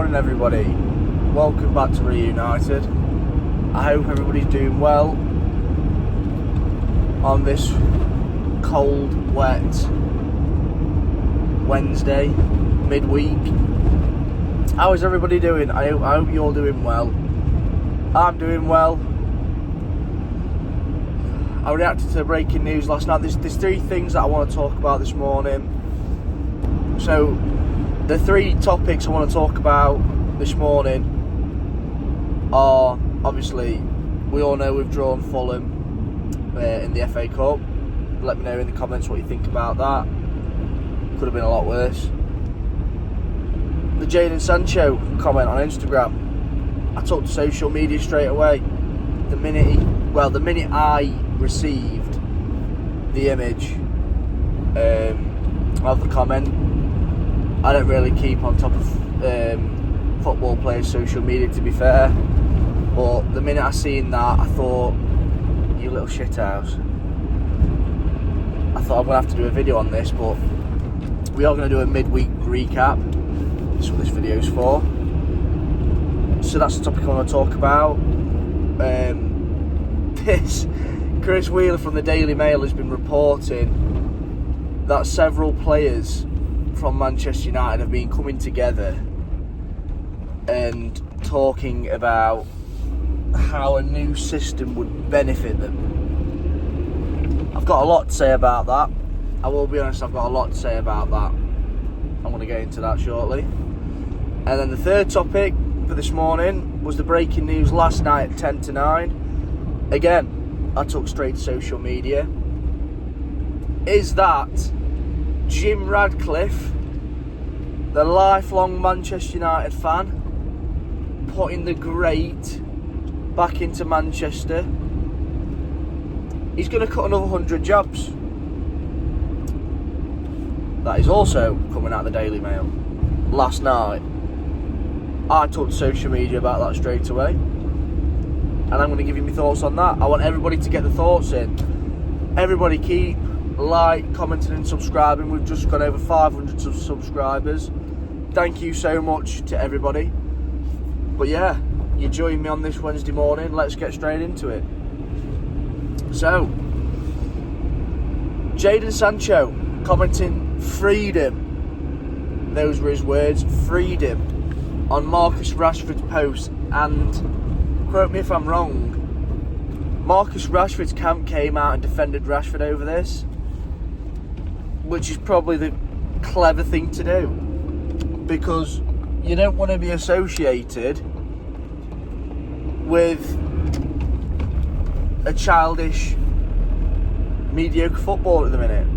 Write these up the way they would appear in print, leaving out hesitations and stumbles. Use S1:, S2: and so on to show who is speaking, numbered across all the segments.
S1: morning, everybody. Welcome back to Reunited. I hope everybody's doing well on this cold, wet Wednesday, midweek. How is everybody doing? I hope you're doing well. I'm doing well. I reacted to the breaking news last night. There's three things that I want to talk about this morning. So, the three topics I want to talk about this morning are, obviously, we all know we've drawn Fulham in the FA Cup. Let me know in the comments what you think about that. Could have been a lot worse. The Jadon Sancho comment on Instagram. I took to social media straight away. The minute I received the image of the comment. I don't really keep on top of football players' social media, to be fair. But the minute I seen that, I thought, you little shithouse. I thought I'm going to have to do a video on this, but we are going to do a midweek recap. That's what this video's for. So that's the topic I want to talk about. Chris Wheeler from the Daily Mail has been reporting that several players from Manchester United have been coming together and talking about how a new system would benefit them. I've got a lot to say about that. I will be honest, I've got a lot to say about that. I'm going to get into that shortly. And then the third topic for this morning was the breaking news last night at 10 to 9. Again, I took straight to social media. Is that Jim Radcliffe, the lifelong Manchester United fan, putting the great back into Manchester? He's going to cut another 100 jobs. That is also coming out of the Daily Mail last night. I took to social media about that straight away, and I'm going to give you my thoughts on that. I want everybody to get the thoughts in. Everybody keep commenting and subscribing. We've just gone over 500 subscribers. Thank you so much to everybody. But yeah, you join me on this Wednesday morning. Let's get straight into it. So, Jadon Sancho commenting freedom. Those were his words, freedom, on Marcus Rashford's post. And quote me if I'm wrong, Marcus Rashford's camp came out and defended Rashford over this, which is probably the clever thing to do, because you don't want to be associated with a childish, mediocre footballer at the minute.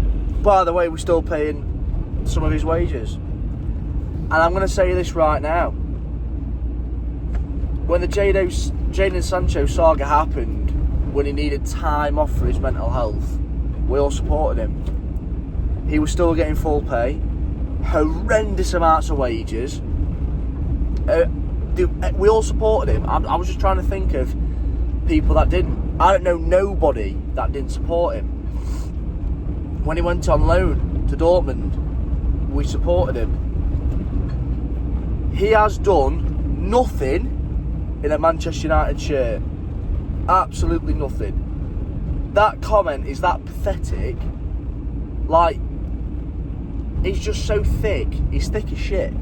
S1: By the way, we're still paying some of his wages. And I'm going to say this right now. When the Jadon Sancho saga happened, when he needed time off for his mental health, we all supported him. He was still getting full pay, horrendous amounts of wages. We all supported him. I was just trying to think of people that didn't. I don't know nobody that didn't support him. When he went on loan to Dortmund, we supported him. He has done nothing in a Manchester United shirt. Absolutely nothing. That comment is that pathetic. Like, he's just so thick. He's thick as shit.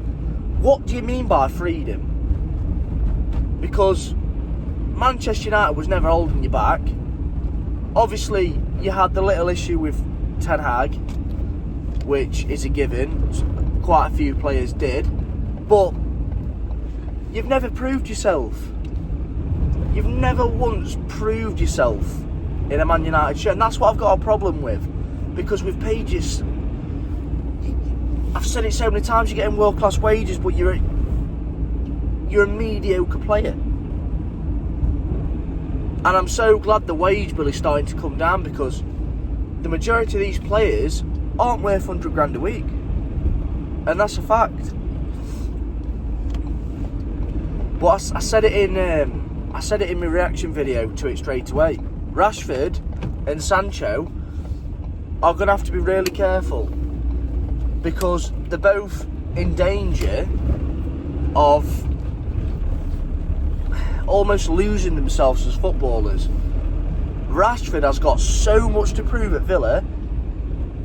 S1: What do you mean by freedom? Because Manchester United was never holding you back. Obviously, you had the little issue with Ten Hag, which is a given. Quite a few players did. But you've never proved yourself. You've never once proved yourself in a Man United shirt. And that's what I've got a problem with. Because with Pages, I've said it so many times, you're getting world-class wages, but you're a mediocre player. And I'm so glad the wage bill is starting to come down, because the majority of these players aren't worth 100 grand a week. And that's a fact. But I said it in my reaction video to it straight away. Rashford and Sancho are going to have to be really careful, because they're both in danger of almost losing themselves as footballers. Rashford has got so much to prove at Villa.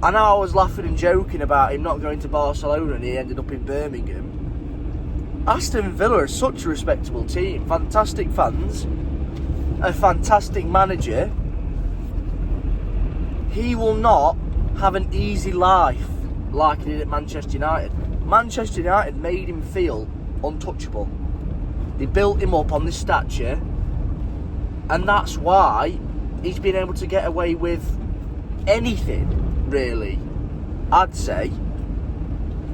S1: I know I was laughing and joking about him not going to Barcelona and he ended up in Birmingham. Aston Villa is such a respectable team. Fantastic fans. A fantastic manager. He will not have an easy life like he did at Manchester United. Manchester United made him feel untouchable. They built him up on this stature, and that's why he's been able to get away with anything, really. I'd say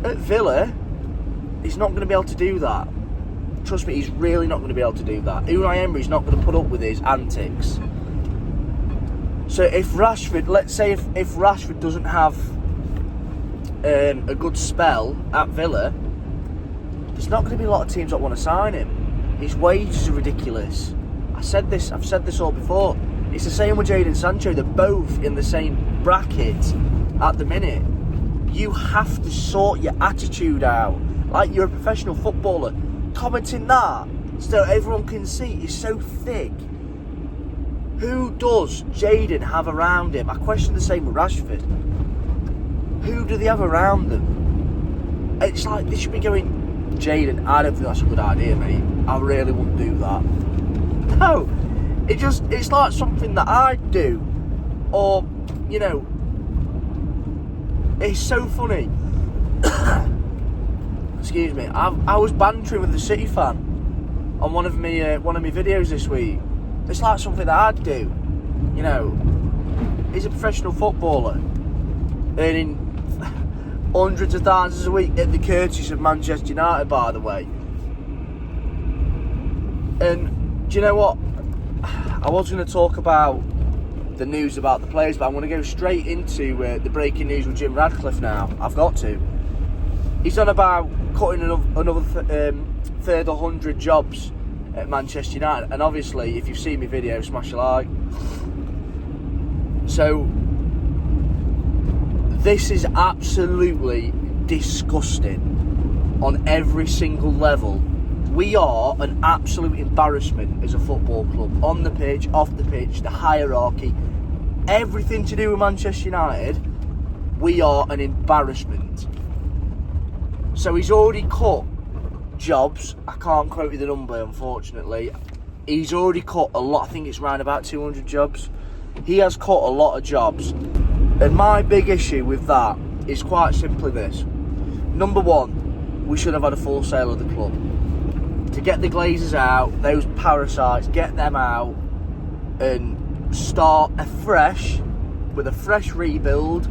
S1: at Villa, he's not going to be able to do that. Trust me, he's really not going to be able to do that. Unai Emery's not going to put up with his antics. So if Rashford, let's say if Rashford doesn't have a good spell at Villa, there's not going to be a lot of teams that want to sign him. His wages are ridiculous. I've said this all before. It's the same with Jadon Sancho. They're both in the same bracket at the minute. You have to sort your attitude out. Like you're a professional footballer. Commenting that so everyone can see is so thick. Who does Jadon have around him? I question the same with Rashford. Who do they have around them? It's like they should be going, Jadon, I don't think that's a good idea, mate. I really wouldn't do that. No, it's like something that I'd do. Or, you know, it's so funny. Excuse me. I was bantering with the City fan on one of my videos this week. It's like something that I'd do. You know, he's a professional footballer, earning hundreds of thousands a week at the courtesy of Manchester United, by the way. And do you know what? I was going to talk about the news about the players, but I'm going to go straight into the breaking news with Jim Radcliffe now. I've got to. He's on about cutting another further 100 jobs at Manchester United, and obviously, if you've seen my video, smash a like. So, this is absolutely disgusting on every single level. We are an absolute embarrassment as a football club. On the pitch, off the pitch, the hierarchy, everything to do with Manchester United, we are an embarrassment. So he's already cut jobs. I can't quote you the number, unfortunately. He's already cut a lot. I think it's around about 200 jobs. He has cut a lot of jobs. And my big issue with that is quite simply this. Number one, we should have had a full sale of the club. To get the Glazers out, those parasites, get them out and start afresh with a fresh rebuild.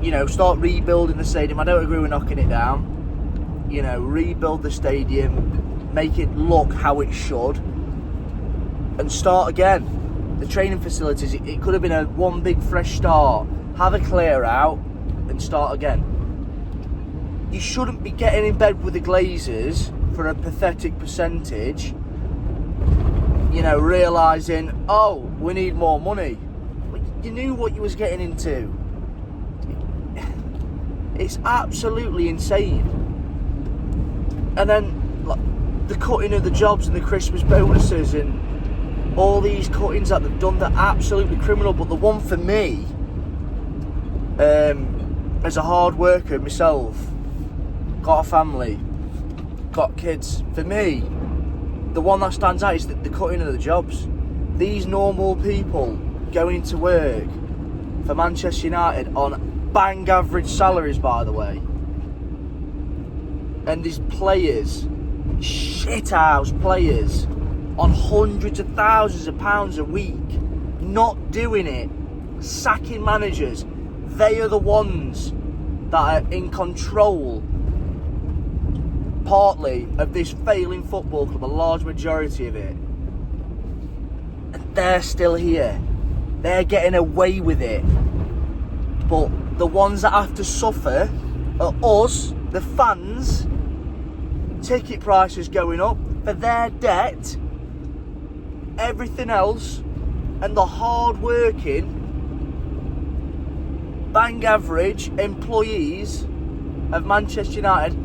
S1: You know, start rebuilding the stadium. I don't agree with knocking it down. You know, rebuild the stadium, make it look how it should, and start again. The training facilities, it could have been one big fresh start. Have a clear out and start again. You shouldn't be getting in bed with the Glazers for a pathetic percentage. You know, realising, oh, we need more money. You knew what you was getting into. It's absolutely insane. And then like, the cutting of the jobs and the Christmas bonuses and all these cuttings that they've done, they're absolutely criminal. But the one for me, as a hard worker myself, got a family, got kids, for me, the one that stands out is the cutting of the jobs. These normal people going to work for Manchester United on bang average salaries, by the way, and these players, shithouse players, on hundreds of thousands of pounds a week, not doing it, sacking managers. They are the ones that are in control, partly, of this failing football club, a large majority of it. And they're still here. They're getting away with it. But the ones that have to suffer are us, the fans. Ticket prices going up for their debt, everything else, and the hard-working, bang average employees of Manchester United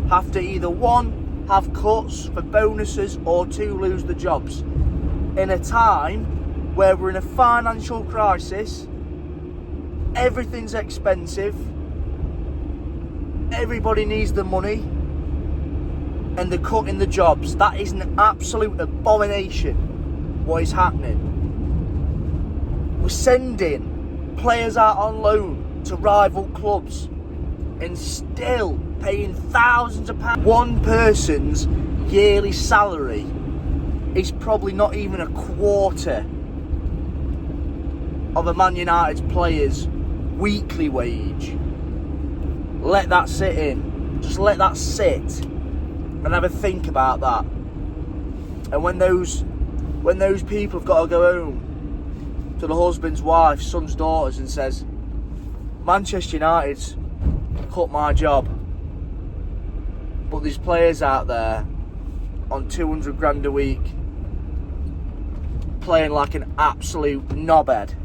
S1: have to either 1, have cuts for bonuses, or 2, lose the jobs. In a time where we're in a financial crisis, everything's expensive, everybody needs the money, and they're cutting the jobs. That is an absolute abomination, what is happening. We're sending players out on loan to rival clubs and still paying thousands of pounds. One person's yearly salary is probably not even a quarter of a Man United player's weekly wage. Let that sit in. Just let that sit and have a think about that. And when those people have got to go home to the husband's wife, son's daughters, and says, Manchester United's cut my job, but there's players out there on 200 grand a week playing like an absolute knobhead.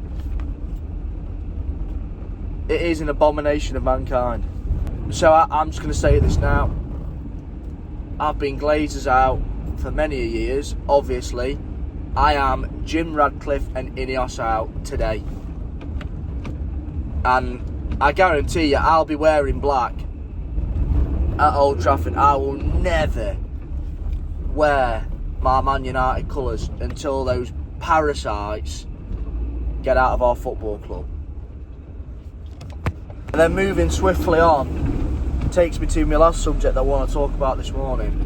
S1: It is an abomination of mankind. So I'm just going to say this now. I've been Glazers out for many years, obviously. I am Jim Radcliffe and Ineos out today. And I guarantee you, I'll be wearing black at Old Trafford. I will never wear my Man United colours until those parasites get out of our football club. And then moving swiftly on, takes me to my last subject I want to talk about this morning.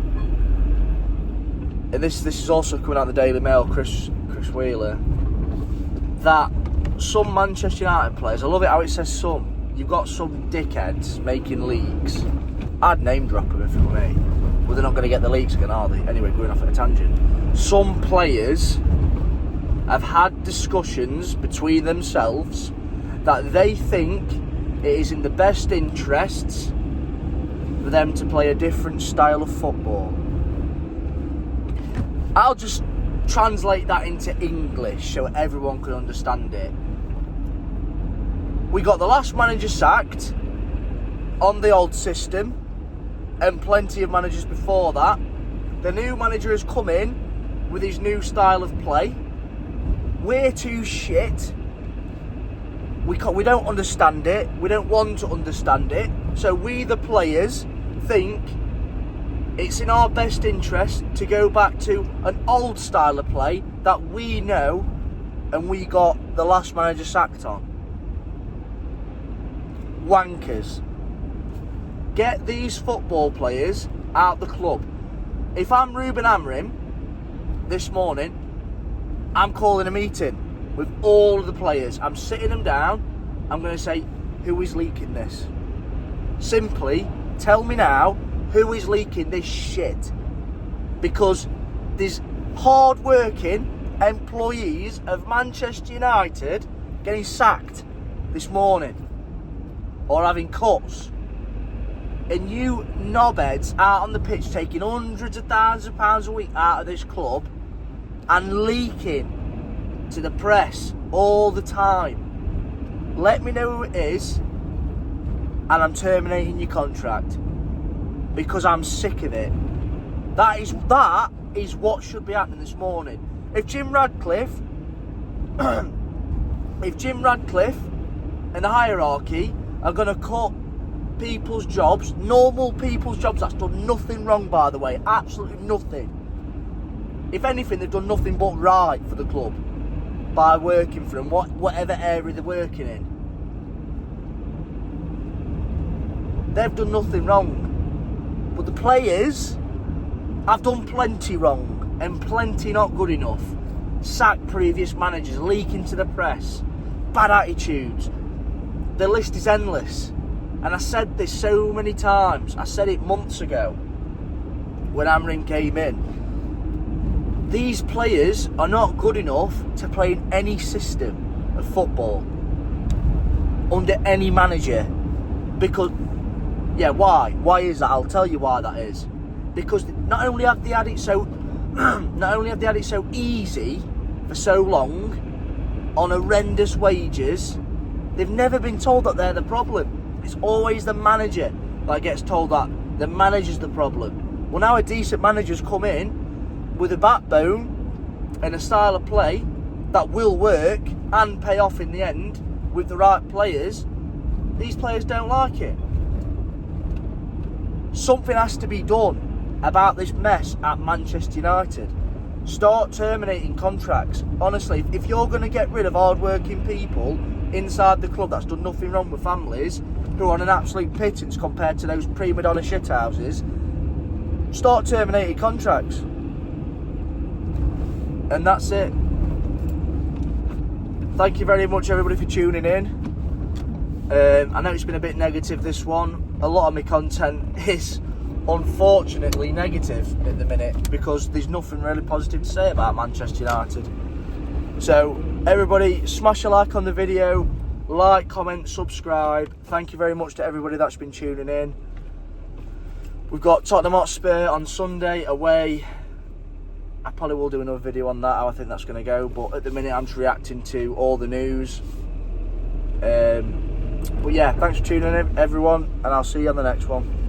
S1: And this is also coming out of the Daily Mail, Chris Wheeler, that some Manchester United players, I love it how it says some, you've got some dickheads making leaks. I'd name drop them if it were me. Well, they're not going to get the leaks again, are they? Anyway, going off at a tangent. Some players have had discussions between themselves that they think it is in the best interests for them to play a different style of football. I'll just translate that into English so everyone can understand it. We got the last manager sacked on the old system, and plenty of managers before that. The new manager has come in with his new style of play. We're too shit. We don't understand it. We don't want to understand it. So we, the players, think it's in our best interest to go back to an old style of play that we know and we got the last manager sacked on. Wankers. Get these football players out the club. If I'm Ruben Amorim this morning, I'm calling a meeting with all of the players. I'm sitting them down. I'm going to say, who is leaking this? Simply tell me now, who is leaking this shit? Because there's hard-working employees of Manchester United getting sacked this morning or having cuts. And you knobheads out on the pitch taking hundreds of thousands of pounds a week out of this club and leaking to the press all the time. Let me know who it is and I'm terminating your contract because I'm sick of it. That is what should be happening this morning. If Jim Radcliffe and the hierarchy are going to cut people's jobs, normal people's jobs, that's done nothing wrong, by the way, absolutely nothing. If anything, they've done nothing but right for the club by working for them, whatever area they're working in. They've done nothing wrong. But the players have done plenty wrong and plenty not good enough. Sacked previous managers, leaking to the press, bad attitudes. The list is endless. And I said this so many times. I said it months ago when Amorim came in. These players are not good enough to play in any system of football under any manager. Because, yeah, why? Why is that? I'll tell you why that is. Because not only have they had it so easy for so long on horrendous wages, they've never been told that they're the problem. It's always the manager. that gets told that the manager's the problem. Well, now a decent manager's come in with a backbone and a style of play that will work and pay off in the end with the right players. These players don't like it. Something has to be done about this mess at Manchester United. Start terminating contracts. Honestly, if you're going to get rid of hard-working people inside the club that's done nothing wrong with families, who are on an absolute pittance compared to those prima donna shithouses, start terminating contracts. And that's it. Thank you very much, everybody, for tuning in. I know it's been a bit negative, this one. A lot of my content is unfortunately negative at the minute because there's nothing really positive to say about Manchester United. So everybody, smash a like on the video, like, comment, subscribe. Thank you very much to everybody that's been tuning in. We've got Tottenham Hotspur on Sunday away. I probably will do another video on that, how I think that's going to go, but at the minute I'm just reacting to all the news. But yeah, thanks for tuning in, everyone, and I'll see you on the next one.